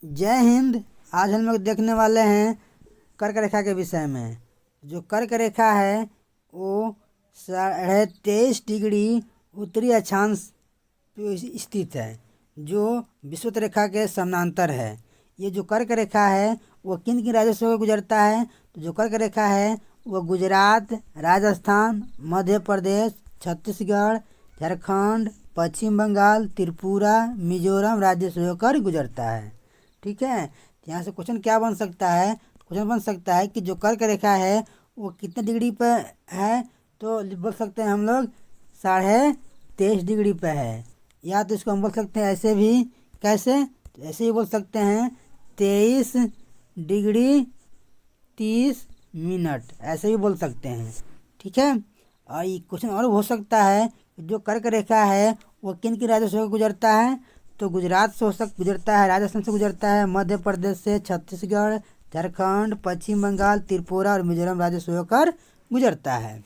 जय हिंद। आज हम लोग देखने वाले हैं कर्क रेखा के विषय में। जो कर्क रेखा है वो 23.5 डिग्री उत्तरी अक्षांश पे स्थित है, जो विषुवत रेखा के समानांतर है। ये जो कर्क रेखा है वो किन किन राज्यों से गुजरता है? तो जो कर्क रेखा है वो गुजरात, राजस्थान, मध्य प्रदेश, छत्तीसगढ़, झारखंड, पश्चिम बंगाल, त्रिपुरा, मिजोरम राज्य से होकर गुजरता है। ठीक है, तो यहाँ से क्वेश्चन क्या बन सकता है? क्वेश्चन बन सकता है कि जो कर्क रेखा है वो कितने डिग्री पर है? तो बोल सकते हैं हम लोग 23.5 डिग्री पे है। या तो इसको हम बोल सकते हैं ऐसे भी, कैसे? तो ऐसे ही बोल सकते हैं 23 डिग्री 30 मिनट, ऐसे ही बोल सकते हैं। ठीक है, और ये क्वेश्चन और हो सकता है जो कर्क रेखा है वो किन किन राज्यों से गुजरता है? तो गुजरात से गुजरता है, राजस्थान से गुजरता है, मध्य प्रदेश से, छत्तीसगढ़, झारखंड, पश्चिम बंगाल, त्रिपुरा और मिजोरम राज्य से होकर गुजरता है।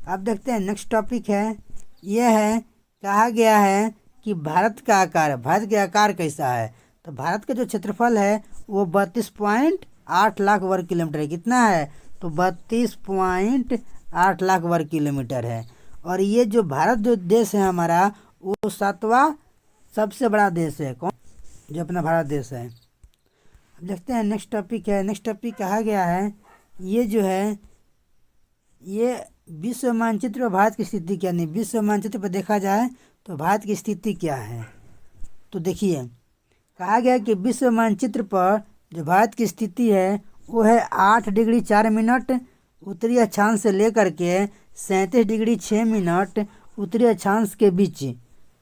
अब देखते हैं नेक्स्ट टॉपिक है, ये है कहा गया है कि भारत का आकार कैसा है? तो भारत का जो क्षेत्रफल है वो 32.8 लाख वर्ग किलोमीटर है। कितना है? तो 32.8 लाख वर्ग किलोमीटर है। और ये जो भारत जो देश है हमारा वो 7वां सबसे बड़ा देश है। कौन? जो अपना भारत देश है। अब देखते हैं नेक्स्ट टॉपिक है। नेक्स्ट टॉपिक कहा गया है, ये जो है ये विश्व मानचित्र पर भारत की स्थिति क्या नहीं, विश्व मानचित्र पर देखा जाए तो भारत की स्थिति क्या है? तो देखिए, कहा गया कि विश्व मानचित्र पर जो भारत की स्थिति है वो है 8 डिग्री 4 मिनट उत्तरी अक्षांश से लेकर के 37 डिग्री 6 मिनट उत्तरी अक्षांश के बीच,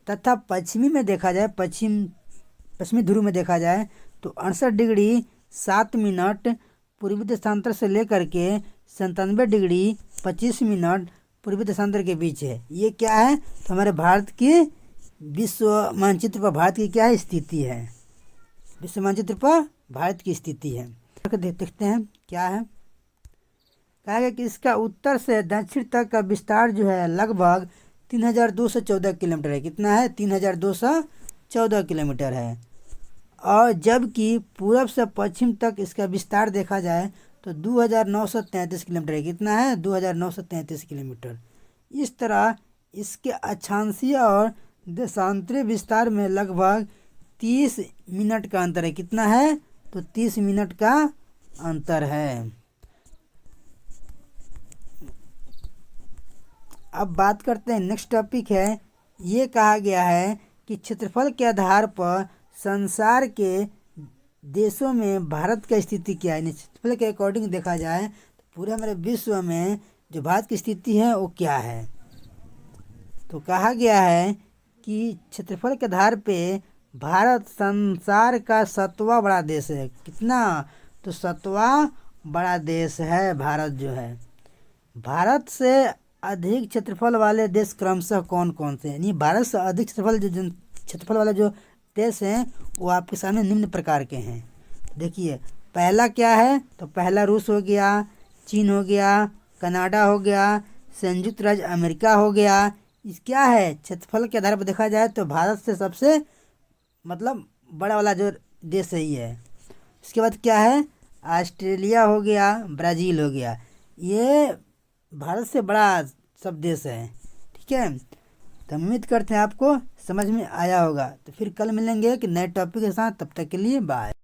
तथा पश्चिमी में देखा जाए, पश्चिमी ध्रुव में देखा जाए तो 68 डिग्री 7 मिनट पूर्वी देशांतर से लेकर के 97 डिग्री 25 मिनट पूर्वी देशांतर के बीच है। ये क्या है? तो हमारे भारत की विश्व मानचित्र पर भारत की क्या है स्थिति है? विश्व मानचित्र पर भारत की स्थिति है। देखते हैं क्या है। कहा गया कि इसका उत्तर से दक्षिण तक का विस्तार जो है लगभग 3214 किलोमीटर है। कितना है? 3214 किलोमीटर है। और जबकि पूरब से पश्चिम तक इसका विस्तार देखा जाए तो 2933 किलोमीटर है। कितना है? 2933 किलोमीटर। इस तरह इसके अक्षांशीय और देशांतरीय विस्तार में लगभग 30 मिनट का अंतर है। कितना है? तो 30 मिनट का अंतर है। अब बात करते हैं नेक्स्ट टॉपिक है, ये कहा गया है कि क्षेत्रफल के आधार पर संसार के देशों में भारत की स्थिति क्या है? क्षेत्रफल के अकॉर्डिंग देखा जाए तो पूरे हमारे विश्व में जो भारत की स्थिति है वो क्या है? तो कहा गया है कि क्षेत्रफल के आधार पे भारत संसार का 7वां बड़ा देश है। कितना? तो 7वां बड़ा देश है भारत जो है। भारत से अधिक क्षेत्रफल वाले देश क्रमशः कौन कौन से हैं? यानी भारत से अधिक क्षेत्रफल वाले जो देश हैं वो आपके सामने निम्न प्रकार के हैं। देखिए, पहला क्या है? तो पहला रूस हो गया, चीन हो गया, कनाडा हो गया, संयुक्त राज्य अमेरिका हो गया। इस क्या है? क्षेत्रफल के आधार पर देखा जाए तो भारत से सबसे बड़ा वाला जो देश है ये है। इसके बाद क्या है? ऑस्ट्रेलिया हो गया, ब्राज़ील हो गया। ये भारत से बड़ा सब देश है। ठीक है, तो उम्मीद करते हैं आपको समझ में आया होगा। तो फिर कल मिलेंगे एक नए टॉपिक के साथ, तब तक के लिए बाय।